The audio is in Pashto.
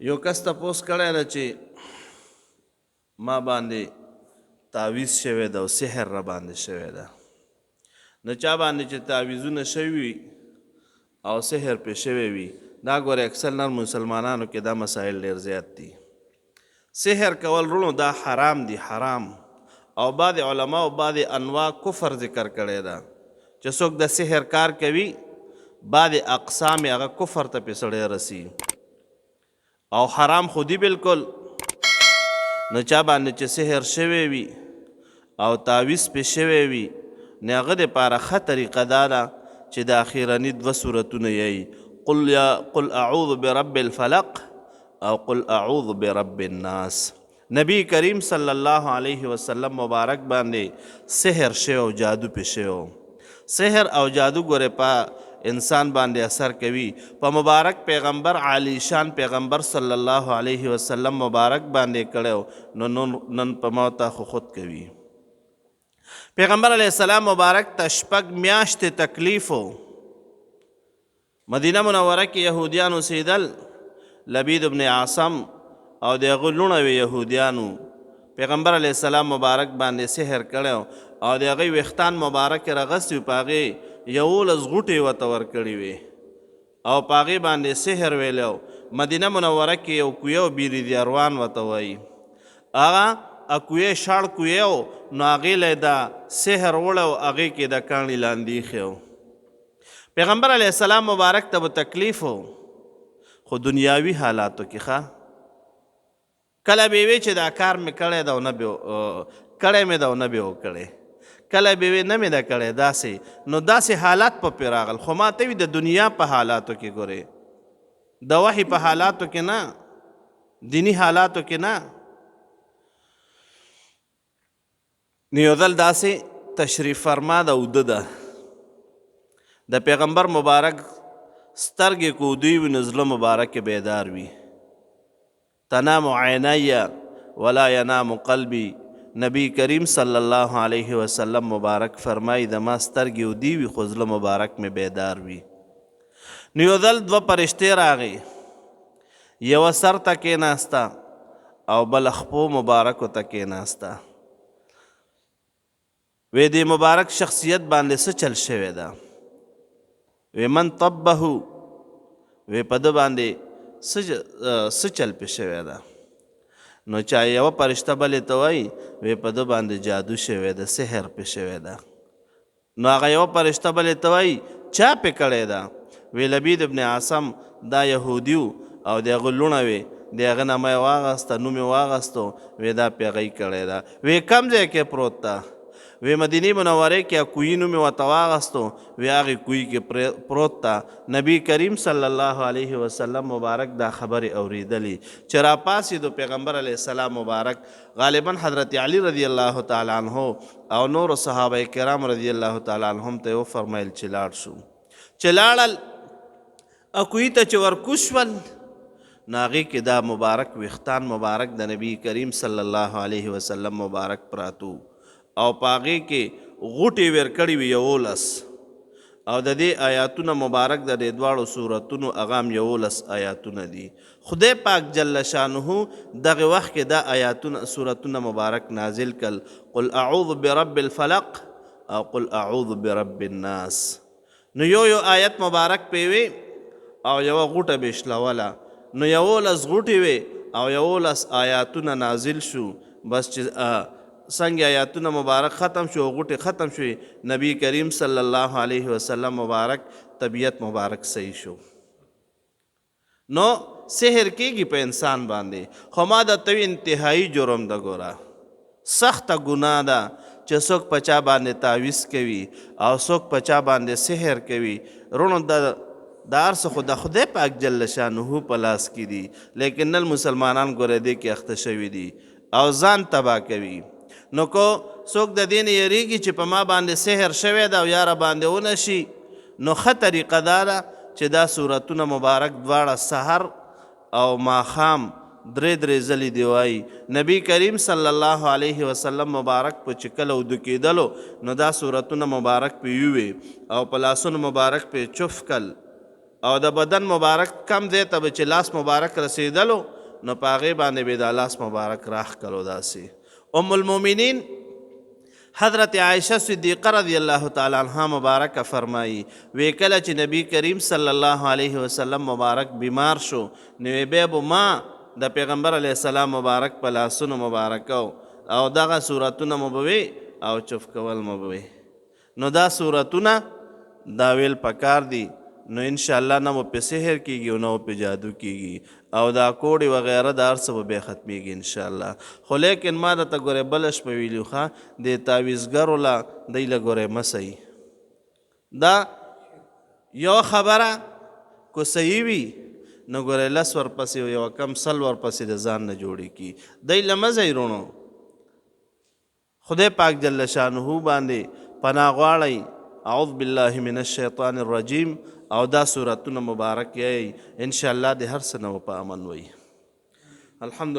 یو کس تپوس کړی ده چې ما باندې تعویض شوی ده او سحر را باندې شوی ده. نو چا باندې چې تعویضونه شوي وي او سحر پې شوی وي، دا ګورې اکثر نر مسلمانانو کې دا مسایل ډېر زیات دي. سحر کول رونو دا حرام دي، حرام. او بعض علماو بعض انواع کفر ذکر کړی ده چې څوک د سحر کار کوي، بعض اقسام یې هغه کفر ته پې سړی رسي او حرام خودي بالکل. نو چا باندې چې سحر شوی وي او تعویض پې شوی وي، نو هغه دپاره ښه طریقه دا ده چې د اخیرني 2 سورتونه یی قل اعوذ برب الفلق او قل اعوذ برب الناس. نبی کریم صلی الله علیه وسلم مبارک باندې سحر شوی او جادو پې شوی. سحر او جادو ګورې په انسان باندې اثر کوي. په مبارک پیغمبر عالی شان پیغمبر صلی الله علیه وسلم مبارک باندې کړو، نو نن په موته خود کوي. پیغمبر علیه السلام مبارک ته 6 میاشتې تکلیف و. مدینه منوره کې یهودیان اوسېدل. لبید ابن عاصم او د هغه لوڼه وې یهودیانو. پیغمبر علیه السلام مبارک باندې سحر کړی او د هغې ویښتان مبارک یې راغستي په هغې 11 غوټې ورته ورکړې وې او په هغې باندې سحر ویلی. مدینه منوره کې یو کویه و بیریدي اروان ورته وایي. هغه کویه شاړ کویه و، نو هغې له دا سحر وړی او هغې کې د کاڼي لاندې ایښی و. پیغمبر علیه السلام مبارک ته به تکلیف و، خو دنیاوي حالاتو کې ښه کله به وی چې دا کار مې کړی ده او نه به کړی مې ده او نه به وکړی، کله به وی نه مې ده کړی داسې. نو داسې حالات په پې راغل. خو ما ته وي د دنیا په حالاتو کې ګورې، د وحي په حالاتو کې نه، دینی حالاتو کې نه. نو یو ځل داسې تشریف فرما ده اوده ده، د پیغمبر مبارک سترګې که اودوی وي نو زړه مبارک بیدار وي. تنام عینی ولا ینام قلبی. نبی کریم صلی الله علیه وسلم مبارک فرمایي د ما سترګې اودي وي خو زړه مبارک مې بیدار وي. نو یو ځل 2 فرشتې راغې، یوه سر ته کېناسته او بله خپو مبارکو ته کېناسته. وی دې مبارک شخصیت باندې څه چل شوی ده؟ وی من طبه، وی په ده باندې څه چل پې شوی ده؟ نو چا یوه فرشته بلې ته وایي وی په ده باندې جادو شوی ده، سحر پې شوی ده. نو هغه یوه فرشته بلې ته وایي چا پې کړی ده؟ وی لبید ابن عاصم دا یهودي و او د هغه لوڼه وې، د هغه نامه یې واغسته، نوم یې واغستو، وی دا پې هغه یې کړی ده. وی کم ځای کې پروت ده؟ وی مدینه منورې کې کوی نوم یې ورته واغستو، وی هغې کوی کې پروت ده. نبی کریم صلی الله علیه وسلم مبارک دا خبرې اورېدلې چې راپاڅېدو. پیغمبر علیه السلام مبارک غالبا حضرت علی رضی الله تعالی عنه او نورو صحابه کرام رضی الله تعالی عنهم ته وفرمیل چې لاړ شو. چې لاړل کوی ته چې ورکوز شول، نو هغې کې دا مبارک ویښتان مبارک د نبی کریم صلی الله علیه وسلم مبارک پراتو او په هغې کې غوټې ورکړې وي 11 او د دې آیاتونه مبارک د دې دواړو سورتونو هغه هم 11 آیاتونه دي. خدای پاک جل شانه دغه وخت کې دا آیاتونه سورتونه مبارک نازل کړل. قل اعوذ برب الفلق او قل اعوذ برب الناس. نو یو آیت مبارک پې وي او یوه غوټه به شلوله، نو 11 غوټې وي او 11 آیاتونه نازل شو. بس چې څنګه آیاتونه مبارک ختم شو، غوټې ختم شوې، نبی کریم صلی الله علیه وسلم مبارک طبیعت مبارک صحیح شو. نو سحر کېږي په انسان باندې، خو ما درته وي انتهایي جرم ده. ګوره سخته ګناه ده چې څوک په چا باندې تعویض کوي او څوک په چا باندې سحر کوي. رونو د هر څه خو د خدای پاک جل شانه په لاس کې دي، لیکن نن مسلمانان ګوره دې کې اخته شوي دي او ځان تباه کوي. نو کو څوک د دې نه یریږي چې په ما باندې سحر شوی ده او یا را باندې ونه شي، نو ښه طریقه دا ده چې دا سورتونه مبارک دواړه سحر او ماښام 3 ځلې دی وایي. نبی کریم صلی الله علیه وسلم مبارک په چې کله ودو کېدلو، نو دا سورتونه مبارک پې یووې او په لاسونو مبارک پې چف کل او د بدن مبارک کم دی ته به چې لاس مبارک رسېدلو نو په هغې باندې به دا لاس مبارک راښکلو داسې ام المؤمنین حضرت عائشہ صدیقه رضی الله تعالی عنها مبارکه فرمایی وی کله چې نبی کریم صلی الله علیه وسلم مبارک بیمار شو نو بیا به ما د پیغمبر علیه السلام مبارک په لاسونو مبارکو او دغه صورتونه مو به وی او چف کول مو به وی نو دا صورتونه دا ویل پکار دي نو انشاءالله نه مو په سحر کیږي او نه مو په جادو کیږي او دا کوړې وغیره دا هر څه به بیا ختمیږي انشاءالله خو لیکن ما درته ګورې بله شپه ویلي ښه دې تعویزګرو له دی له ګورې مه صحیح دا یو خبره کو صحیح وي نو ګورې لس ورپسې یو کم سل ورپسې د ځان نه جوړې کي دی له مه ځئ رونو خدای پاک جل شانه باندې پناه غواړئ اعوذ بالله من الشیطان الرجیم او دا صورتونه مبارک یې انشاءالله د هر څه نه په امن وي الحمدلله